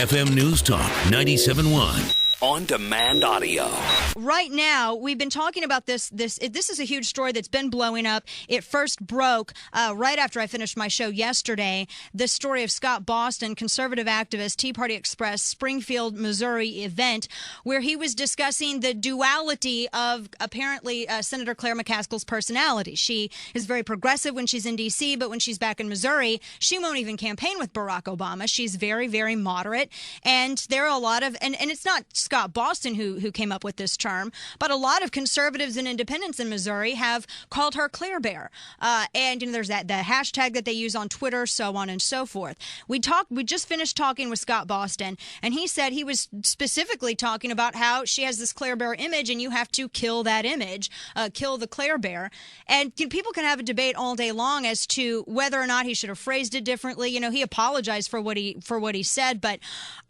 FM News Talk 97.1. On-demand audio. Right now, we've been talking about this is a huge story that's been blowing up. It first broke right after I finished my show yesterday. This story of Scott Boston, conservative activist, Tea Partier Express, Springfield, Missouri event, where he was discussing the duality of apparently Senator Claire McCaskill's personality. She is very progressive when she's in D.C., but when she's back in Missouri, she won't even campaign with Barack Obama. She's very, very moderate. And there are a lot of, and it's not Scott Boston who came up with this term, but a lot of conservatives and independents in Missouri have called her Claire Bear. And there's the hashtag that they use on Twitter, so on and so forth. We just finished talking with Scott Boston, and he said he was specifically talking about how she has this Claire Bear image, and you have to kill that image, kill the Claire Bear. And people can have a debate all day long as to whether or not he should have phrased it differently. He apologized for what he said, but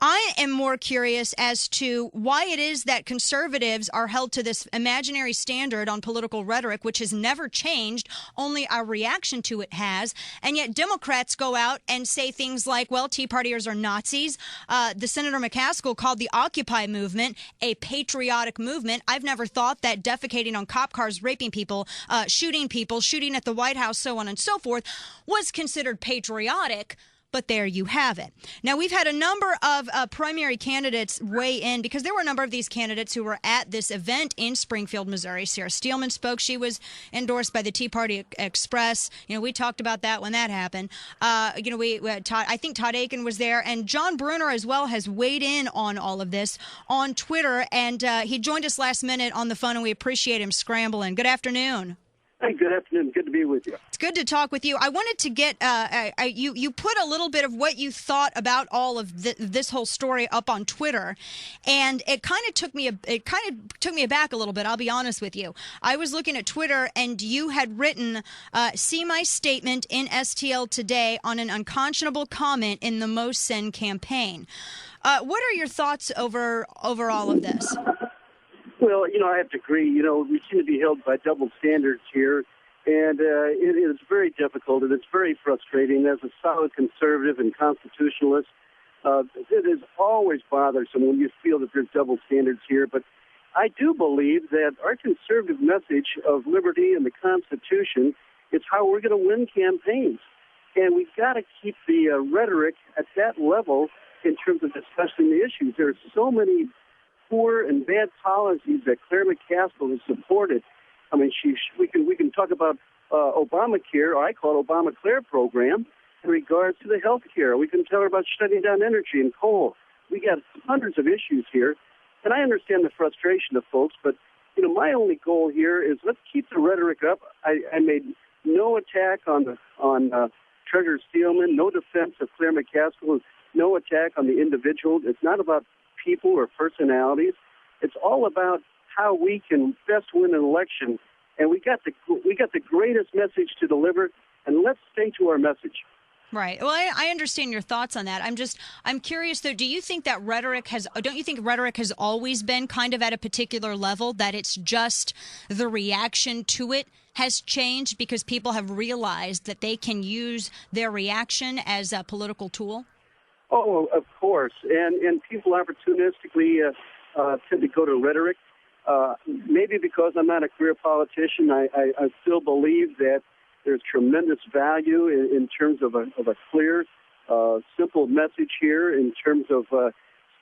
I am more curious as to why it is that conservatives are held to this imaginary standard on political rhetoric, which has never changed, only our reaction to it has. And yet Democrats go out and say things like, well, Tea Partiers are Nazis. The Senator McCaskill called the Occupy movement a patriotic movement. I've never thought that defecating on cop cars, raping people, shooting at the White House, so on and so forth, was considered patriotic. But there you have it. Now, we've had a number of primary candidates weigh in because there were a number of these candidates who were at this event in Springfield, Missouri. Sarah Steelman spoke. She was endorsed by the Tea Partier Express. We talked about that when that happened. I think Todd Aiken was there. And John Brunner as well has weighed in on all of this on Twitter. And he joined us last minute on the phone, and we appreciate him scrambling. Good afternoon. Hey, good afternoon. Good to be with you. It's good to talk with you. I wanted to get you put a little bit of what you thought about all of this whole story up on Twitter, and it kind of took me aback a little bit. I'll be honest with you. I was looking at Twitter, and you had written, "See my statement in STL today on an unconscionable comment in the Mo Sin campaign." What are your thoughts over all of this? Well, I have to agree. We seem to be held by double standards here, and it is very difficult, and it's very frustrating. As a solid conservative and constitutionalist, it is always bothersome when you feel that there's double standards here. But I do believe that our conservative message of liberty and the Constitution is how we're going to win campaigns. And we've got to keep the rhetoric at that level in terms of discussing the issues. There are so many poor and bad policies that Claire McCaskill has supported. I mean, we can talk about Obamacare, or I call it Obamacare program, in regards to the health care. We can tell her about shutting down energy and coal. We got hundreds of issues here, and I understand the frustration of folks, but my only goal here is let's keep the rhetoric up. I made no attack on Treasurer Steelman, no defense of Claire McCaskill, no attack on the individual. It's not about people or personalities. It's all about how we can best win an election, and we got the greatest message to deliver, and let's stay to our message. Right. Well, I understand your thoughts on that. I'm curious though. Don't you think rhetoric has always been kind of at a particular level, that it's just the reaction to it has changed because people have realized that they can use their reaction as a political tool? Oh, of course, and people opportunistically tend to go to rhetoric. Maybe because I'm not a career politician, I still believe that there's tremendous value in terms of a clear, simple message here in terms of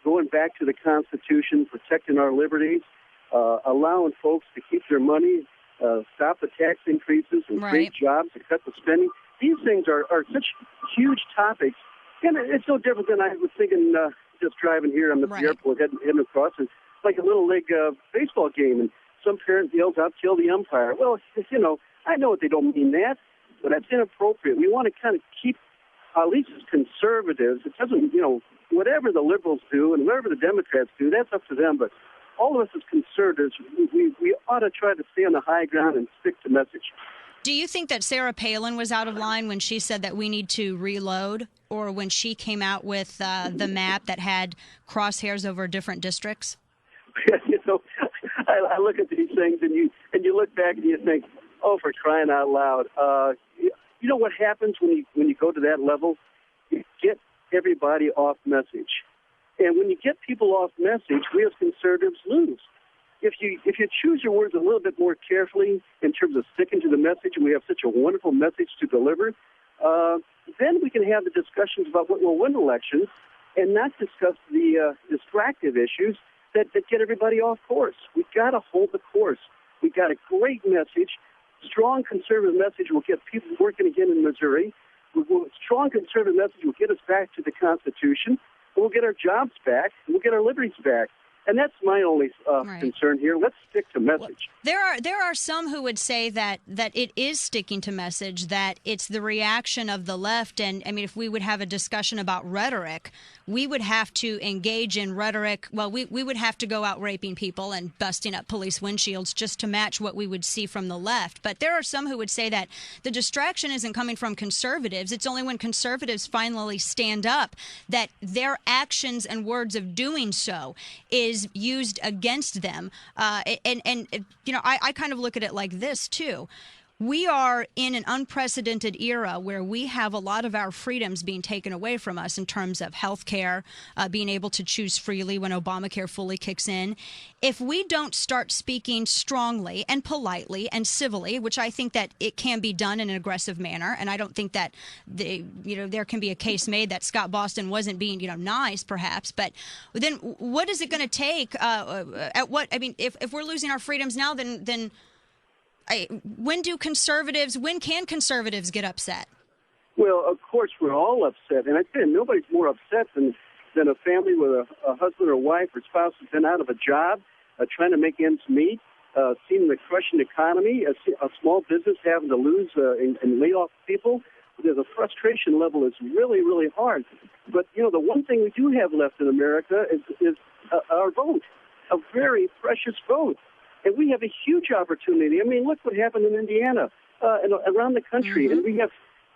going back to the Constitution, protecting our liberties, allowing folks to keep their money, stop the tax increases, and create jobs, to cut the spending. These things are such huge topics. And it's no different than I was thinking just driving here. I'm at the airport heading across. It's like a little league baseball game, and some parent yells out, "Kill the umpire." Well, I know they don't mean that, but that's inappropriate. We want to kind of keep, at least as conservatives, it doesn't, whatever the liberals do and whatever the Democrats do, that's up to them. But all of us as conservatives, we ought to try to stay on the high ground and stick to message. Do you think that Sarah Palin was out of line when she said that we need to reload, or when she came out with the map that had crosshairs over different districts? I look at these things and you look back and you think, oh, for crying out loud. You know what happens when you go to that level? You get everybody off message. And when you get people off message, we as conservatives lose. If you choose your words a little bit more carefully in terms of sticking to the message, and we have such a wonderful message to deliver, then we can have the discussions about what will win elections and not discuss the distractive issues that get everybody off course. We've got to hold the course. We've got a great message. Strong conservative message will get people working again in Missouri. Strong conservative message will get us back to the Constitution. We'll get our jobs back. We'll get our liberties back. And that's my only concern here. Let's stick to message. Well, there are some who would say that it is sticking to message, that it's the reaction of the left. And, I mean, if we would have a discussion about rhetoric, we would have to engage in rhetoric. Well, we would have to go out raping people and busting up police windshields just to match what we would see from the left. But there are some who would say that the distraction isn't coming from conservatives. It's only when conservatives finally stand up that their actions and words of doing so is used against them. And you know, I kind of look at it like this, too. We are in an unprecedented era where we have a lot of our freedoms being taken away from us in terms of health care, being able to choose freely when Obamacare fully kicks in. If we don't start speaking strongly and politely and civilly, which I think that it can be done in an aggressive manner, and I don't think that there can be a case made that Scott Boston wasn't being nice, perhaps, but then what is it going to take? If we're losing our freedoms now, then when can conservatives get upset? Well, of course, we're all upset. And I tell you, nobody's more upset than a family with a husband or wife or spouse who's been out of a job, trying to make ends meet, seeing the crushing economy, a small business having to lose and lay off people. The frustration level is really, really hard. But, the one thing we do have left in America is our vote, a very precious vote. And we have a huge opportunity. I mean, look what happened in Indiana and around the country. Mm-hmm. And we have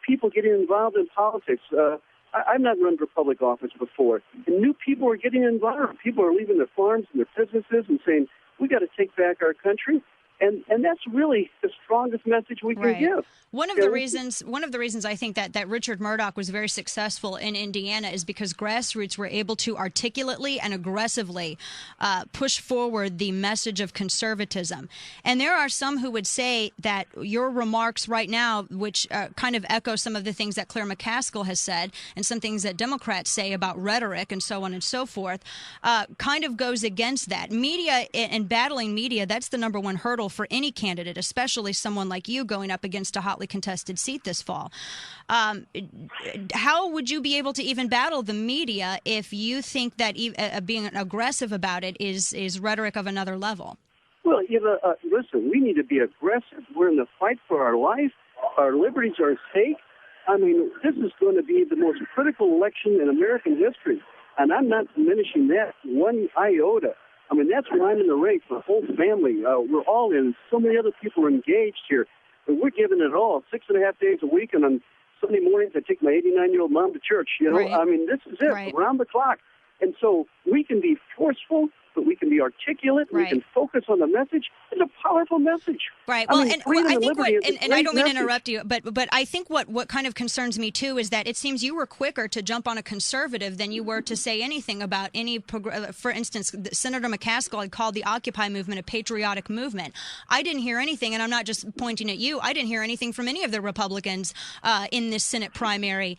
people getting involved in politics. I've not run for public office before. And new people are getting involved. People are leaving their farms and their businesses and saying, we got to take back our country. And that's really the strongest message we can give. One of the reasons I think that Richard Murdoch was very successful in Indiana is because grassroots were able to articulately and aggressively push forward the message of conservatism. And there are some who would say that your remarks right now, which kind of echo some of the things that Claire McCaskill has said and some things that Democrats say about rhetoric and so on and so forth, kind of goes against that. Media and battling media, that's the number one hurdle for any candidate, especially someone like you going up against a hotly contested seat this fall. How would you be able to even battle the media if you think that being aggressive about it is rhetoric of another level? Well, listen, we need to be aggressive. We're in the fight for our life. Our liberties are at stake. I mean, this is going to be the most critical election in American history, and I'm not diminishing that one iota. I mean, that's why I'm in the race, the whole family. We're all in. So many other people are engaged here. But we're giving it all 6.5 days a week. And on Sunday mornings, I take my 89-year-old mom to church. Right. I mean, this is it, around the clock. And so we can be forceful, but we can be articulate. Right. We can focus on the message. It's a powerful message. Right. Well, I think I don't mean to interrupt you, but I think what kind of concerns me too is that it seems you were quicker to jump on a conservative than you were to say anything about any. For instance, Senator McCaskill had called the Occupy movement a patriotic movement. I didn't hear anything, and I'm not just pointing at you. I didn't hear anything from any of the Republicans in this Senate primary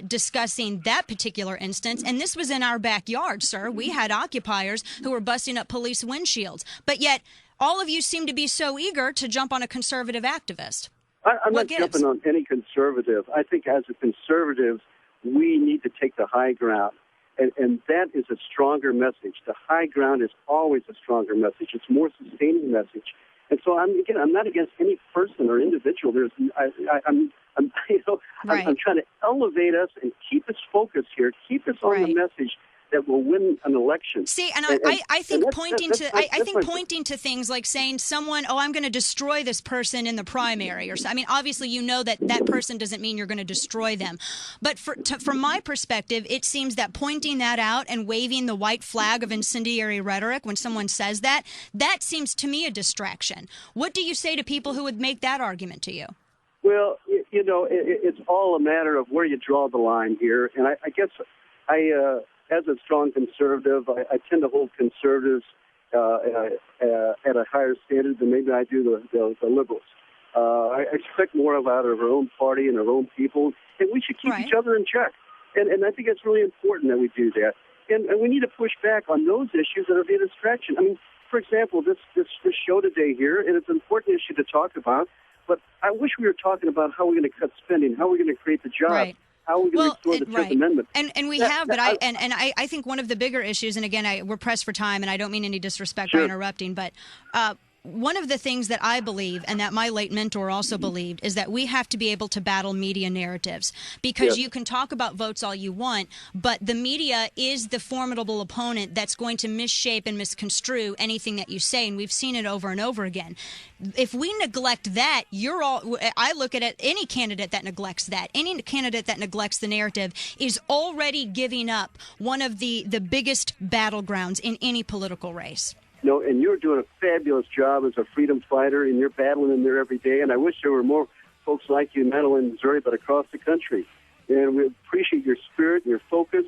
discussing that particular instance. And this was in our backyard, sir. We had occupiers who were busting up police windshields, but yet all of you seem to be so eager to jump on a conservative activist. I'm not jumping on any conservative. I think as a conservative, we need to take the high ground, and that is a stronger message. The high ground is always a stronger message. It's a more sustaining message. And so I'm not against any person or individual. I'm trying to elevate us and keep us focused here, keep us on the message that will win an election. See, and I think pointing to things like saying I'm going to destroy this person in the primary, or I mean, obviously you know that person doesn't mean you're going to destroy them, but from my perspective, it seems that pointing that out and waving the white flag of incendiary rhetoric when someone says that seems to me a distraction. What do you say to people who would make that argument to you? Well, it's all a matter of where you draw the line here, and I guess as a strong conservative, I tend to hold conservatives at a higher standard than maybe I do the liberals. I expect more out of our own party and our own people, and we should keep each other in check. And I think it's really important that we do that. And we need to push back on those issues that are being a distraction. I mean, for example, this show today here, and it's an important issue to talk about, but I wish we were talking about how we're going to cut spending, how we're going to create the jobs. Right. How are we going to restore the 10th Amendment? And we have, but I think one of the bigger issues, and again, we're pressed for time, and I don't mean any disrespect by interrupting, but one of the things that I believe, and that my late mentor also believed, is that we have to be able to battle media narratives, because you can talk about votes all you want, but the media is the formidable opponent that's going to misshape and misconstrue anything that you say, and we've seen it over and over again. If we neglect that, I look at it, any candidate that neglects that, any candidate that neglects the narrative is already giving up one of the biggest battlegrounds in any political race. No, and you're doing a fabulous job as a freedom fighter, and you're battling in there every day. And I wish there were more folks like you, not only in Missouri, but across the country. And we appreciate your spirit, your focus.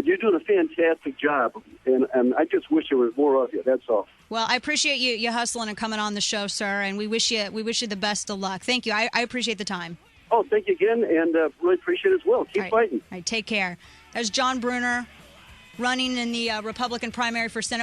You're doing a fantastic job, and I just wish there was more of you. That's all. Well, I appreciate you hustling and coming on the show, sir, and we wish you the best of luck. Thank you. I appreciate the time. Oh, thank you again, and really appreciate it as well. Keep fighting. All right, take care. There's John Brunner running in the Republican primary for Senate.